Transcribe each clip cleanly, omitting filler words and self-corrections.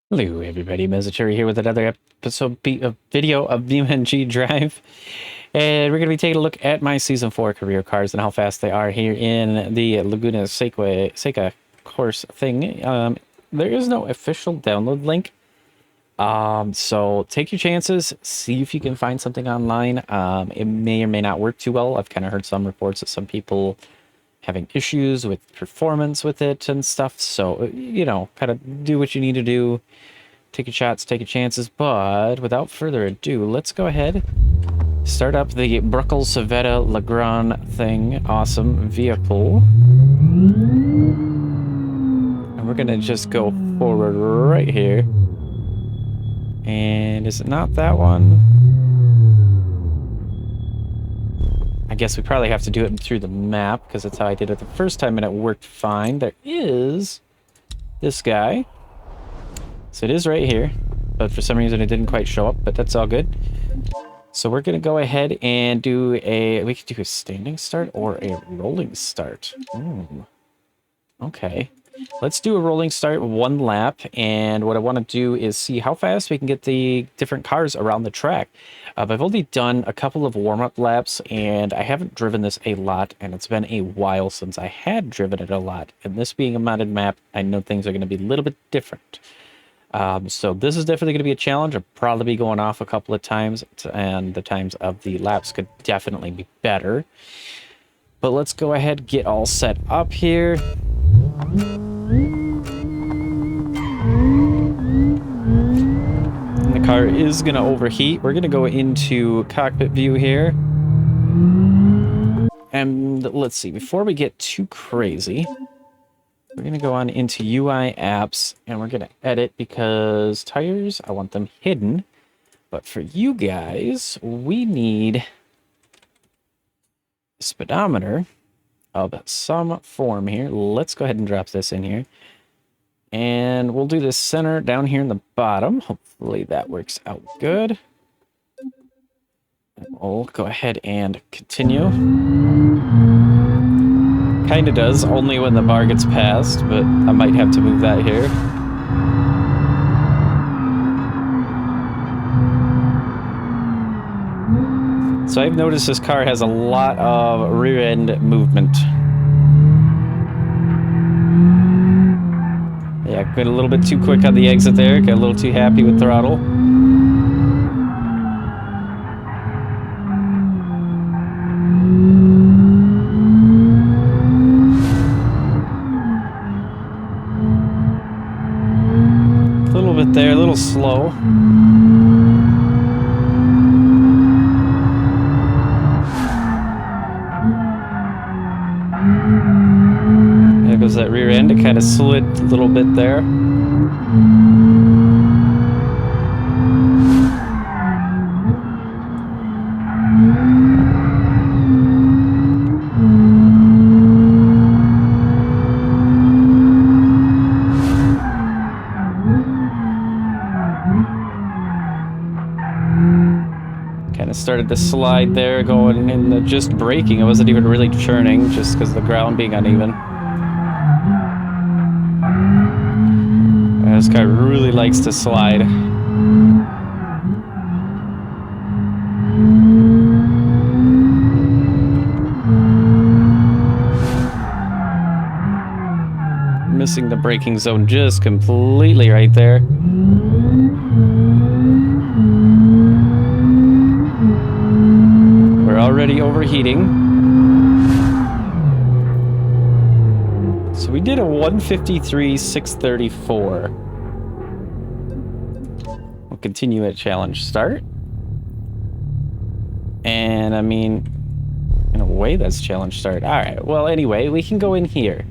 Hello everybody, Mezaturi here with another video of BeamNG Drive. And we're going to be taking a look at my Season 4 career cars and how fast they are here in the Laguna Seca course thing. There is no official download link. So take your chances, see if you can find something online. It may or may not work too well. I've kind of heard some reports of some people having issues with performance with it and stuff. So, you know, kind of do what you need to do. Take your shots, take your chances. But without further ado, let's go ahead. Start up the Bruckle Civetta Legrand thing. Awesome vehicle. And we're going to just go forward right here. And is it not that one? I guess we probably have to do it through the map because that's how I did it the first time and it worked fine. There is this guy. So it is right here, but for some reason it didn't quite show up, but that's all good. So we're going to go ahead and do we could do a standing start or a rolling start. Okay. Let's do a rolling start, one lap, and what I want to do is see how fast we can get the different cars around the track. I've only done a couple of warm-up laps, and I haven't driven this a lot, and it's been a while since I had driven it a lot. And this being a modded map, I know things are going to be a little bit different. So this is definitely going to be a challenge. I'll probably be going off a couple of times, and the times of the laps could definitely be better. But let's go ahead, get all set up here. And the car is going to overheat. We're going to go into cockpit view here. And let's see, before we get too crazy, we're going to go on into UI apps and we're going to edit because tires, I want them hidden. But for you guys, we need a speedometer of some form here. Let's go ahead and drop this in here. And we'll do this center down here in the bottom. Hopefully that works out good. And we'll go ahead and continue. Kind of does, only when the bar gets passed, but I might have to move that here. So I've noticed this car has a lot of rear end movement. Yeah, got a little bit too quick on the exit there, got a little too happy with throttle. There, a little slow. There goes that rear end. It kind of slid a little bit there. Started to slide there, going in the just braking. It wasn't even really churning, just because of the ground being uneven. And this guy really likes to slide. Missing the braking zone just completely right there. Already overheating. So we did a 153.634. We'll continue at challenge start. And I mean, in a way that's challenge start. All right, well, anyway, we can go in here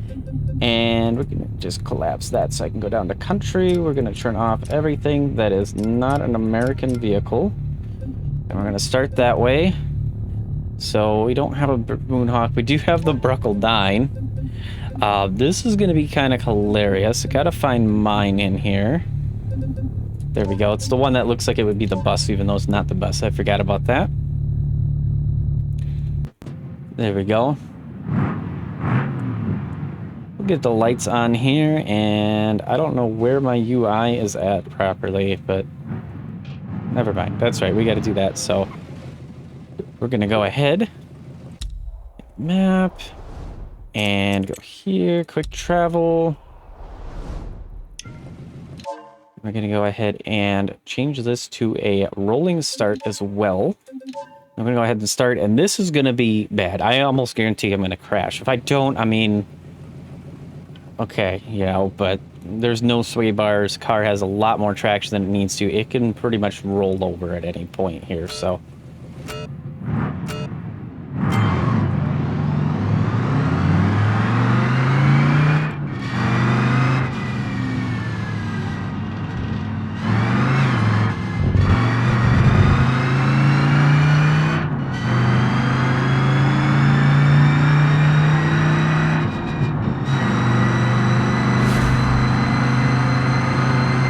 and we're gonna just collapse that so I can go down to country. We're gonna turn off everything that is not an American vehicle. And we're gonna start that way. So we don't have a Moonhawk. We do have the Bruckle 9. This is going to be kind of hilarious. I gotta find mine in here. There we go. It's the one that looks like it would be the bus, even though it's not the bus. I forgot about that. There we go. We'll get the lights on here, and I don't know where my UI is at properly, but never mind. That's right, we got to do that. So we're going to go ahead, map, and go here, quick travel. We're going to go ahead and change this to a rolling start as well. I'm going to go ahead and start, and this is going to be bad. I almost guarantee I'm going to crash. If I don't, I mean, okay, you know, but there's no sway bars. Car has a lot more traction than it needs to. It can pretty much roll over at any point here, so.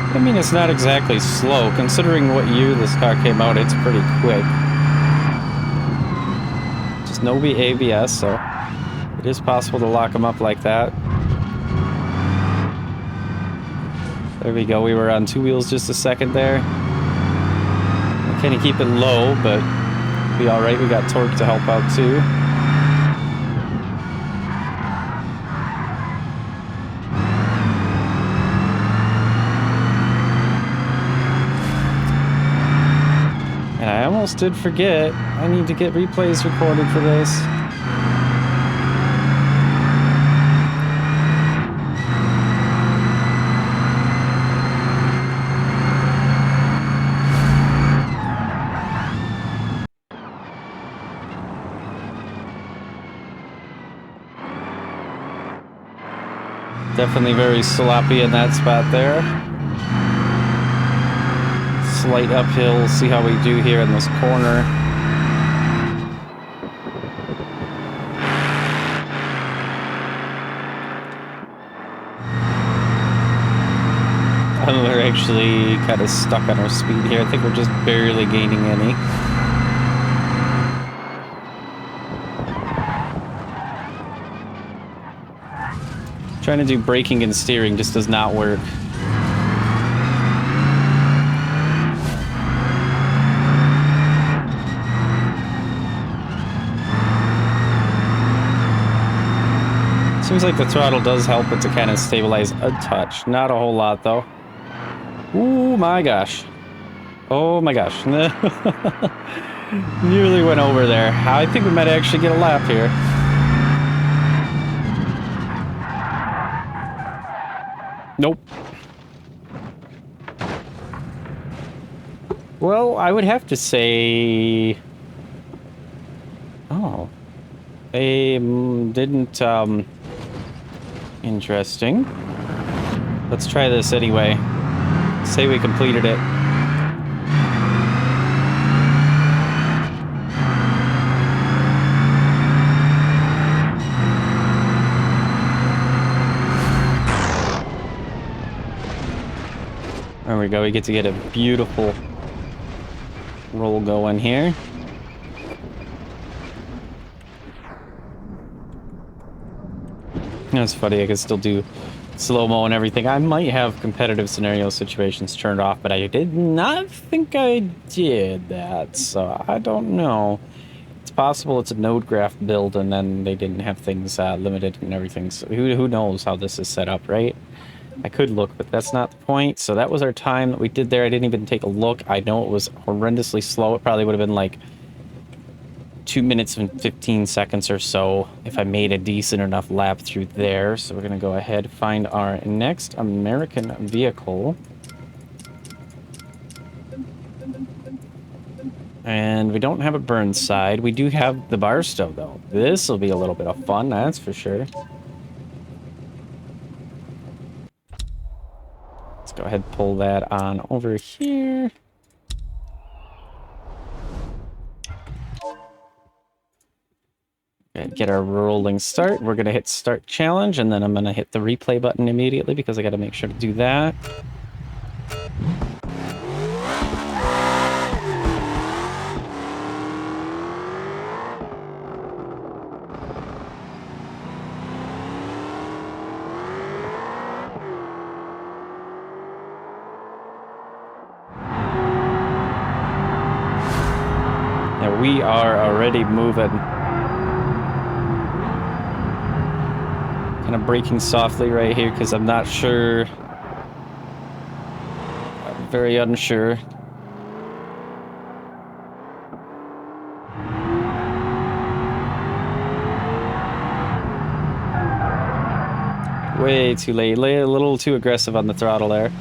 I mean, it's not exactly slow. Considering what year this car came out, it's pretty quick. Just no ABS, so it is possible to lock them up like that. There we go. We were on two wheels just a second there. I kind of keep it low, but be all right. We got torque to help out too. And I almost did forget, I need to get replays recorded for this. Definitely very sloppy in that spot there. Slight uphill, see how we do here in this corner. We're actually kind of stuck on our speed here. I think we're just barely gaining any. Trying to do braking and steering just does not work. Seems like the throttle does help it to kind of stabilize a touch. Not a whole lot, though. Ooh, my gosh. Oh, my gosh. Nearly went over there. I think we might actually get a lap here. Nope. Well, I would have to say... Oh. They didn't, Interesting. Let's try this anyway. Say we completed it. There we go. We get to get a beautiful roll going here. That's funny, I can still do slow-mo and everything. I might have competitive scenario situations turned off, but I did not think I did that, so I don't know. It's possible it's a node graph build and then they didn't have things limited and everything, so who knows how this is set up, right? I could look, but that's not the point. So that was our time that we did there. I didn't even take a look. I know it was horrendously slow. It probably would have been like 2 minutes and 15 seconds or so if I made a decent enough lap through there. So we're going to go ahead and find our next American vehicle. And we don't have a Burnside. We do have the Barstow, though. This will be a little bit of fun, that's for sure. Let's go ahead and pull that on over here. Get our rolling start. We're going to hit start challenge, and then I'm going to hit the replay button immediately because I got to make sure to do that. Yeah, we are already moving. Kind of braking softly right here because I'm not sure. I'm very unsure. Way too late. A little too aggressive on the throttle there.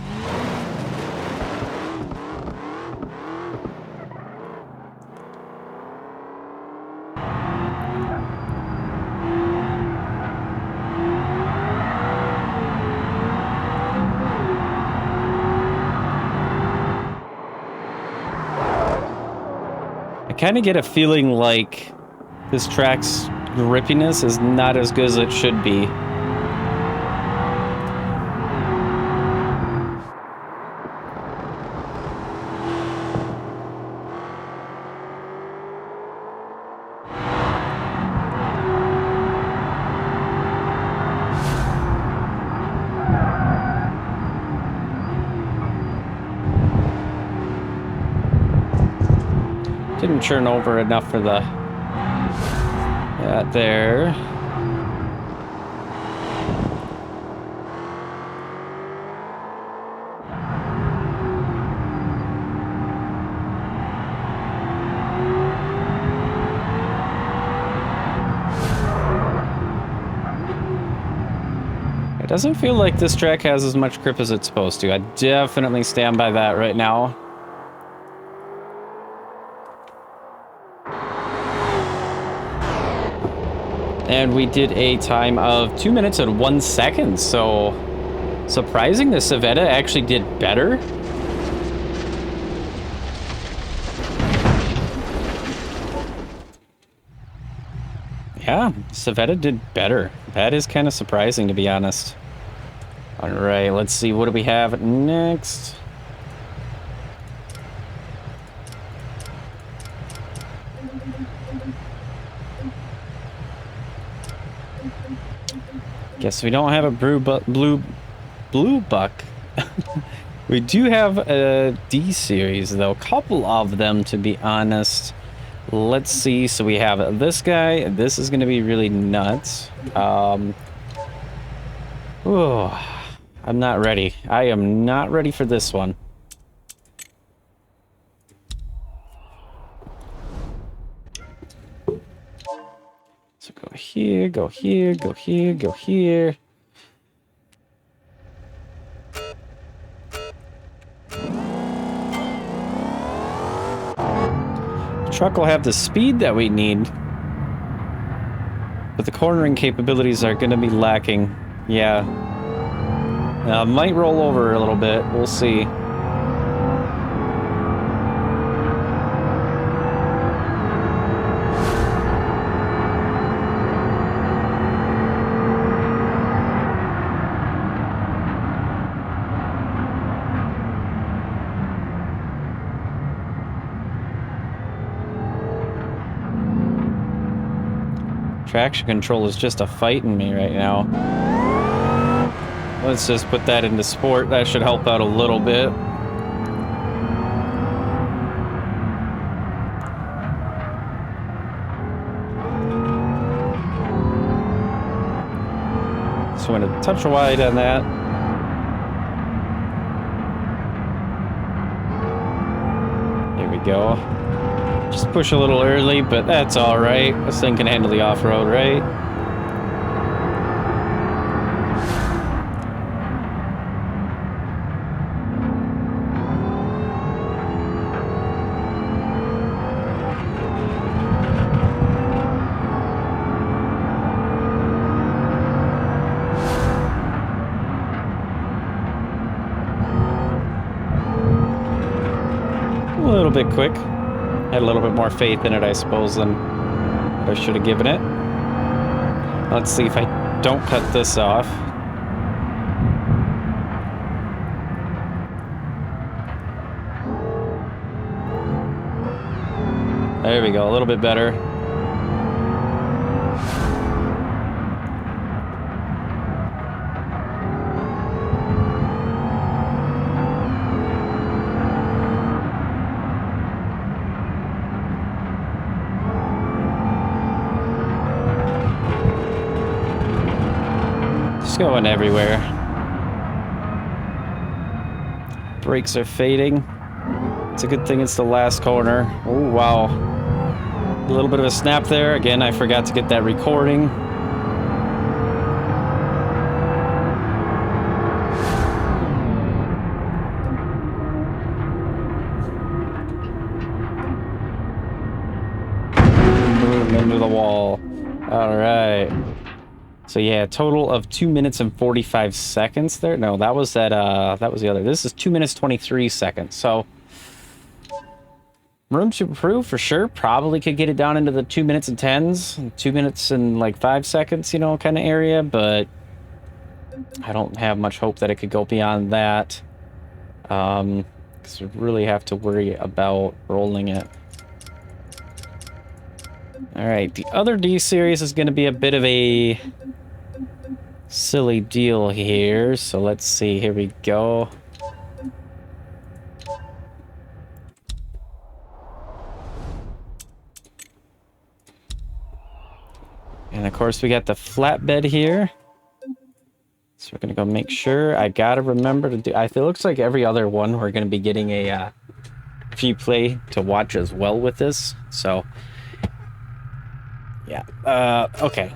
I kind of get a feeling like this track's grippiness is not as good as it should be. Didn't churn over enough for the... there. It doesn't feel like this track has as much grip as it's supposed to. I definitely stand by that right now. And we did a time of 2 minutes and 1 second, so surprising the Civetta actually did better. Yeah, Civetta did better. That is kind of surprising, to be honest. All right, let's see, what do we have next? Guess we don't have a blue buck. We do have a D series though, a couple of them to be honest. Let's see. So we have this guy. This is going to be really nuts. Oh, I'm not ready. I am not ready for this one. So go here, go here, go here, go here. The truck will have the speed that we need, but the cornering capabilities are going to be lacking. Yeah. Might roll over a little bit. We'll see. Traction control is just a fighting me right now. Let's just put that into sport. That should help out a little bit. So I'm going to touch wide on that. There we go. Just push a little early, but that's all right. This thing can handle the off-road, right? A little bit quick. Had a little bit more faith in it, I suppose, than I should have given it. Let's see if I don't cut this off. There we go, a little bit better. Just going everywhere. Brakes are fading. It's a good thing it's the last corner. Oh, wow. A little bit of a snap there. Again, I forgot to get that recording. Boom, into the wall. All right. So yeah, total of 2 minutes and 45 seconds there. No, that was that was the other. This is 2 minutes 23 seconds. So room to improve for sure. Probably could get it down into the 2 minutes and 10s, 2 minutes and like 5 seconds, you know, kind of area, but I don't have much hope that it could go beyond that. Because we really have to worry about rolling it. All right, the other D series is going to be a bit of a silly deal here. So let's see, here we go. And of course we got the flatbed here. So we're gonna go make sure. I gotta remember to do, it looks like every other one we're gonna be getting a free play to watch as well with this. So yeah, okay.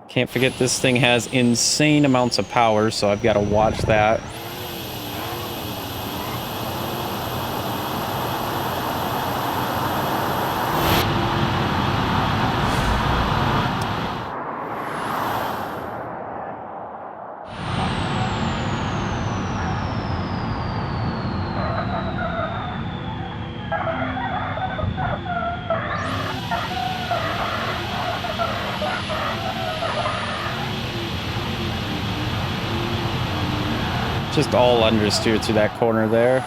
Can't forget this thing has insane amounts of power, so I've got to watch that. Just all understeer to that corner there.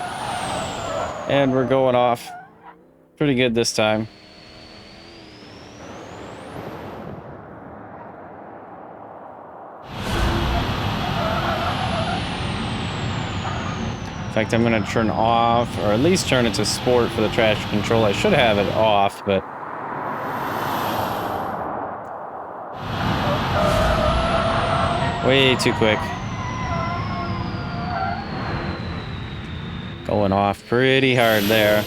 And we're going off. Pretty good this time. In fact, I'm going to turn off, or at least turn it to sport for the traction control. I should have it off, but... way too quick. Going off pretty hard there.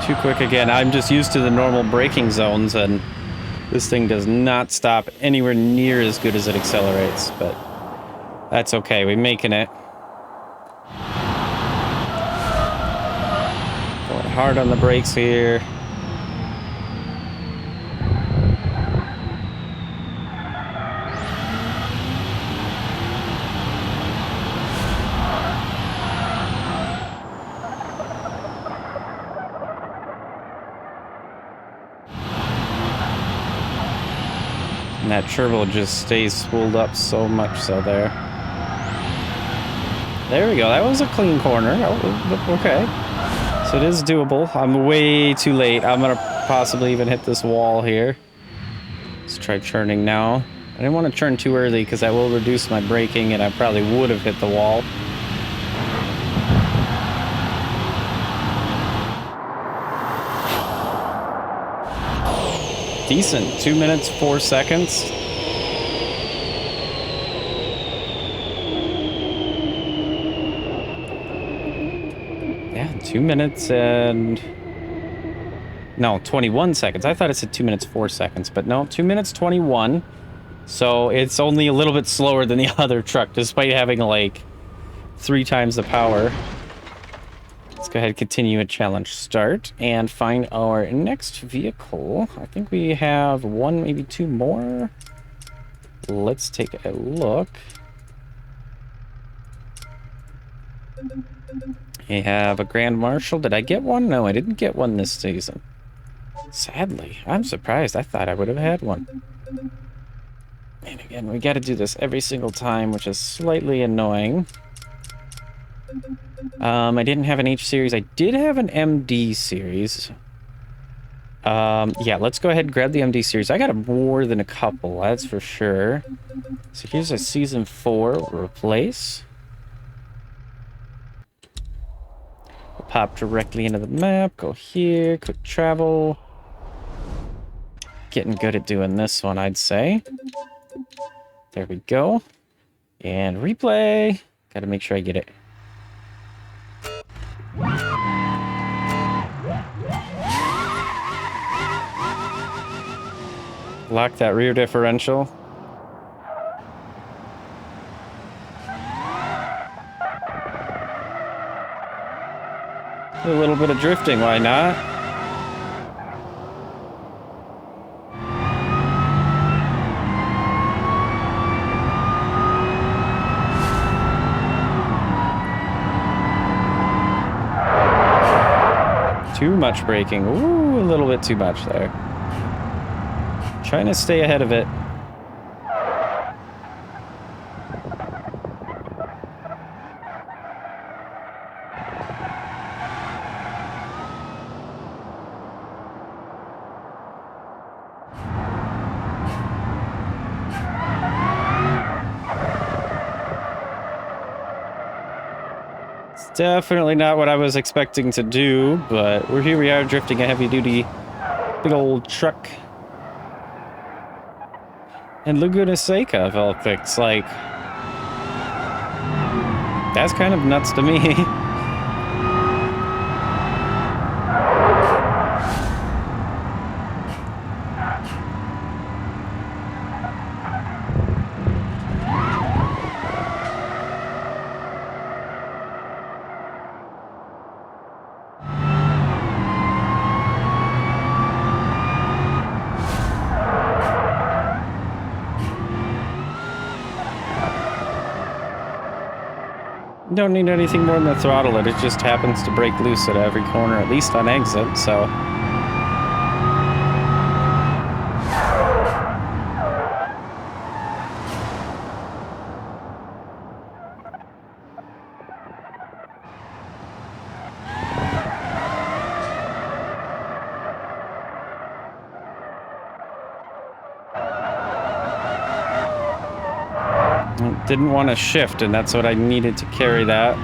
Too quick again. I'm just used to the normal braking zones, and this thing does not stop anywhere near as good as it accelerates, but that's okay. We're making it. Going hard on the brakes here. And that turbo just stays spooled up so much so there. There we go. That was a clean corner. Oh, okay. So it is doable. I'm way too late. I'm going to possibly even hit this wall here. Let's try turning now. I didn't want to turn too early because that will reduce my braking, and I probably would have hit the wall. Decent. 2 minutes, 4 seconds. Yeah, 2 minutes and... no, 21 seconds. I thought it said 2 minutes, 4 seconds, but no, 2 minutes, 21. So it's only a little bit slower than the other truck, despite having like 3 times the power. Let's go ahead and continue a challenge start and find our next vehicle. I think we have 1, maybe 2 more. Let's take a look. We have a Grand Marshal. Did I get one? No, I didn't get one this season. Sadly, I'm surprised. I thought I would have had one. And again, we got to do this every single time, which is slightly annoying. I didn't have an H series. I did have an MD series. Yeah, let's go ahead and grab the MD series. I got more than a couple, that's for sure. So here's a season 4 replace. We'll pop directly into the map, go here, quick travel. Getting good at doing this one, I'd say. There we go. And replay. Gotta make sure I get it. Lock that rear differential. A little bit of drifting, why not? Too much braking. Ooh, a little bit too much there. Trying to stay ahead of it. It's definitely not what I was expecting to do, but here we are drifting a heavy-duty big old truck. And Laguna Seca of all things, like, that's kind of nuts to me. Don't need anything more than the throttle. It just happens to break loose at every corner, at least on exit, so. Didn't want to shift, and that's what I needed to carry that.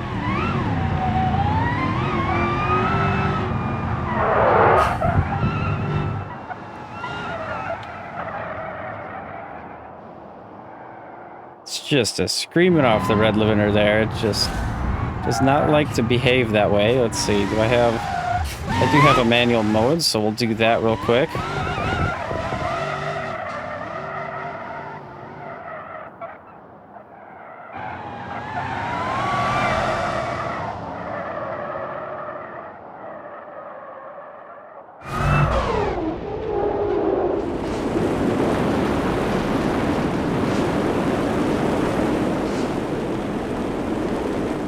It's just a screaming off the red lavender there. It just does not like to behave that way. Let's see, I do have a manual mode, so we'll do that real quick.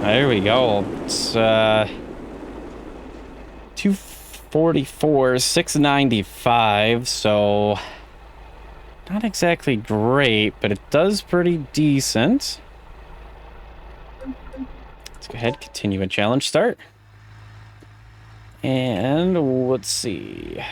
There we go. It's 244, 695, so not exactly great, but it does pretty decent. Let's go ahead, continue a challenge start. And let's see.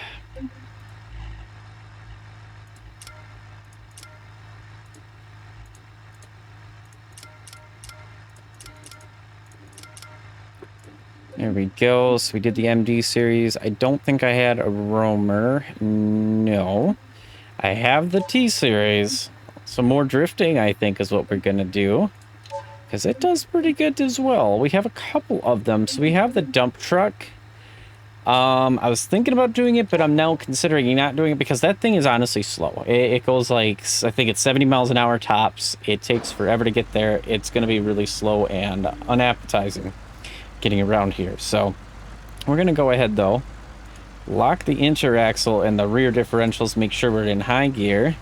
There we go. So we did the MD series. I don't think I had a roamer. No. I have the T series. Some more drifting, I think, is what we're going to do. Because it does pretty good as well. We have a couple of them. So we have the dump truck. I was thinking about doing it, but I'm now considering not doing it because that thing is honestly slow. It goes like, I think it's 70 miles an hour tops. It takes forever to get there. It's going to be really slow and unappetizing getting around here. So we're going to go ahead though, lock the interaxle and the rear differentials, make sure we're in high gear.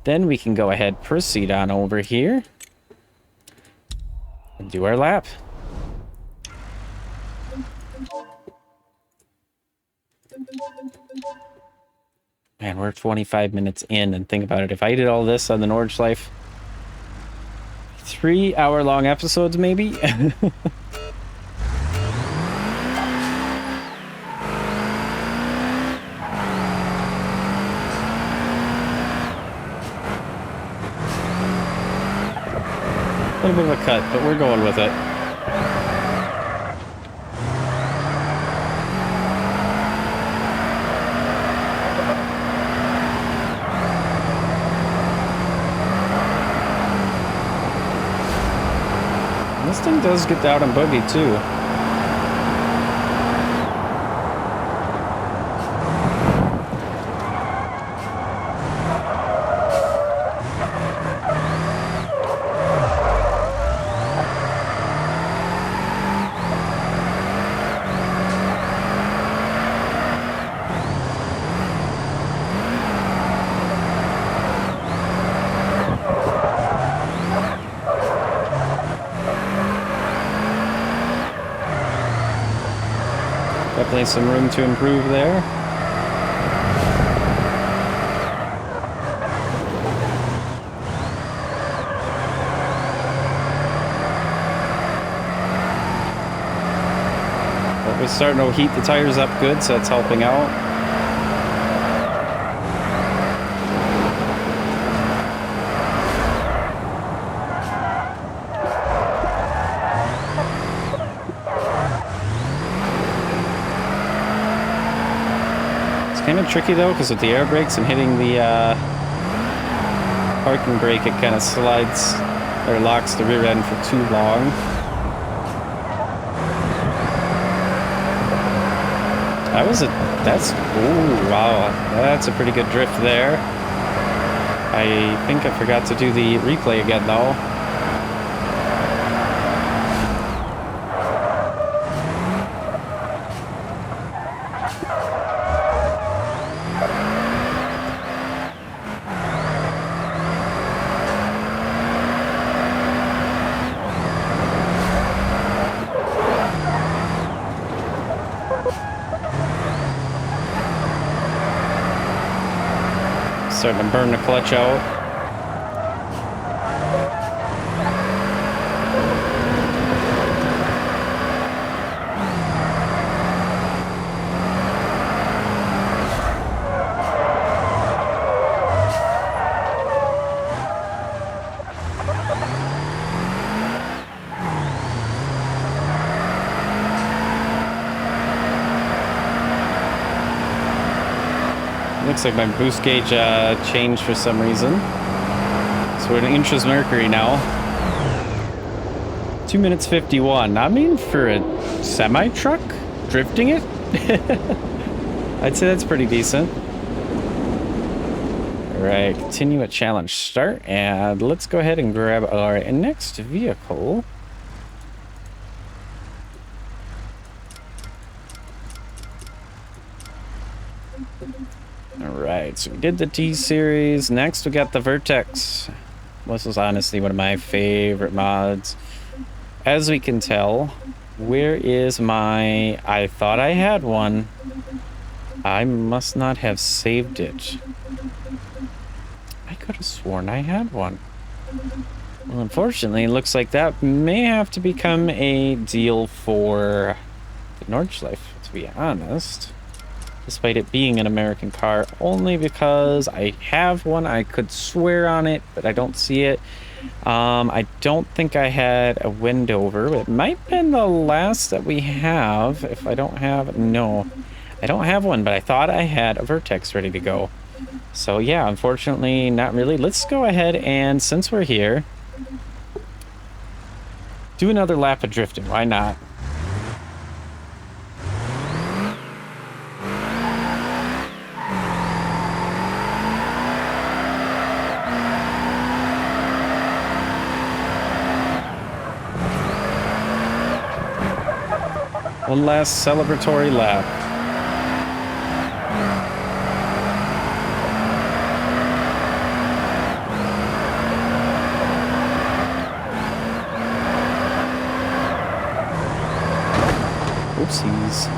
Then we can go ahead, proceed on over here and do our lap. Man, we're 25 minutes in, and think about it. If I did all this on the Nordschleife, 3-hour-long episodes maybe. little bit of a cut, but we're going with it. This thing does get down and boogie too. Definitely some room to improve there. But we're starting to heat the tires up good, so that's helping out. Kind of tricky though, because with the air brakes and hitting the parking brake, it kind of slides or locks the rear end for too long. Ooh, wow, that's a pretty good drift there. I think I forgot to do the replay again though. Starting to burn the clutch out. Looks like my boost gauge changed for some reason. So we're in inches mercury now. 2 minutes 51. I mean, for a semi-truck, drifting it, I'd say that's pretty decent. All right, continue at challenge start, and let's go ahead and grab our next vehicle. Alright, so we did the T-Series. Next we got the Vertex. This is honestly one of my favorite mods. As we can tell, where is my... I thought I had one. I must not have saved it. I could have sworn I had one. Well, unfortunately, it looks like that may have to become a deal for the Nordschleife, to be honest. Despite it being an American car, only because I have one. I could swear on it, but I don't see it. I don't think I had a Wendover. It might have been the last that we have. If I don't have... No, I don't have one, but I thought I had a Vertex ready to go. So yeah, unfortunately, not really. Let's go ahead and, since we're here, do another lap of drifting. Why not? One last celebratory lap. Oopsies.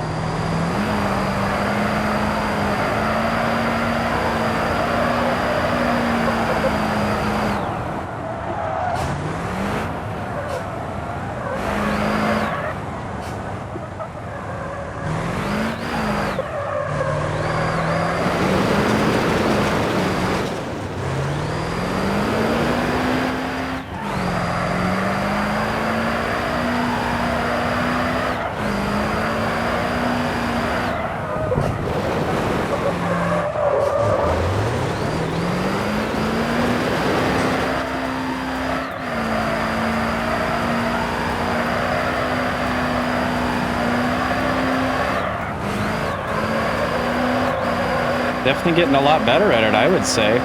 Definitely getting a lot better at it, I would say.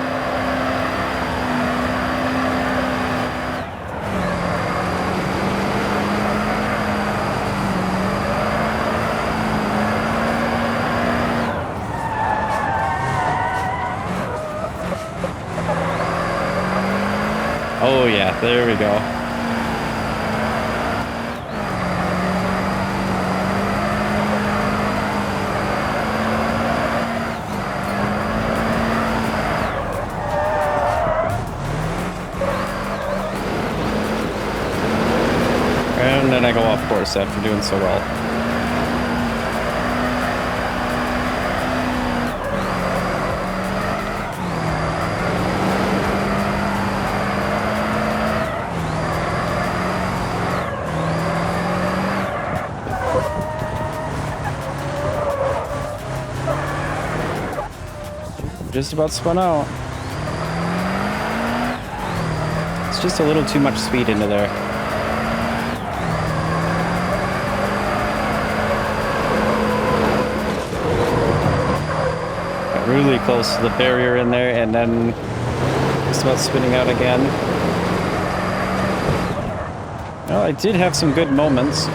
Oh yeah, there we go. And then I go off course after doing so well. Just about spun out. It's just a little too much speed into there. Got really close to the barrier in there, and then just about spinning out again. Well, I did have some good moments.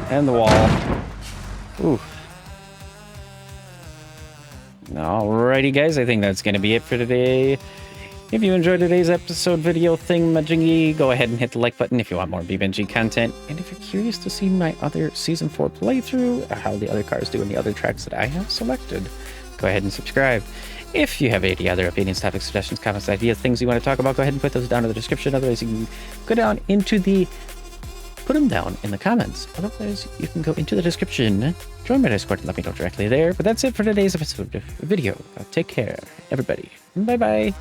And the wall. Ooh. Alrighty, guys. I think that's going to be it for today. If you enjoyed today's episode video thingamajiggy, go ahead and hit the like button if you want more BeamNG content. And if you're curious to see my other Season 4 playthrough, or how the other cars do in the other tracks that I have selected, go ahead and subscribe. If you have any other opinions, topics, suggestions, comments, ideas, things you want to talk about, go ahead and put those down in the description. Otherwise, you can go down into the... Put them down in the comments. Otherwise, you can go into the description, join my Discord, and let me know directly there. But that's it for today's episode of video. Take care, everybody. Bye-bye.